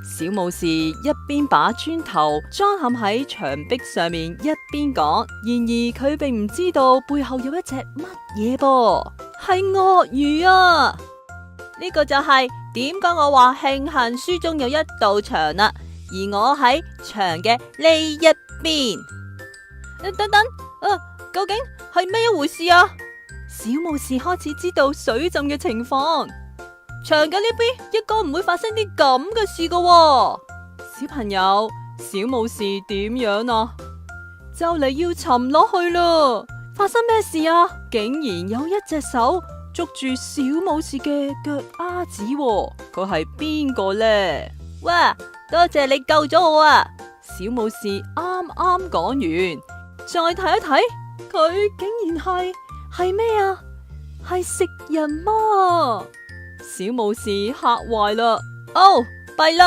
小武士一邊把磚頭裝嵌喺牆壁上面，一邊講。然而佢並唔知道背後有一隻乜嘢噃，係鱷魚啊！呢個就係點解我話慶幸書中有一道牆啦，而我喺牆嘅呢一邊。等等，究竟係咩一回事啊？小武士開始知道水浸嘅情況。牆嘅呢邊一個唔會發生啲咁嘅事噶喎。小朋友，小武士點樣啊？就嚟要沉落去啦！發生咩事啊？竟然有一隻手捉住小武士嘅腳丫子喎，佢係邊個呢？哇！多謝你救咗我啊！小武士啱啱講完，再睇一睇，佢竟然係咩啊？係食人魔啊！小武士嚇壞啦！哦，弊啦！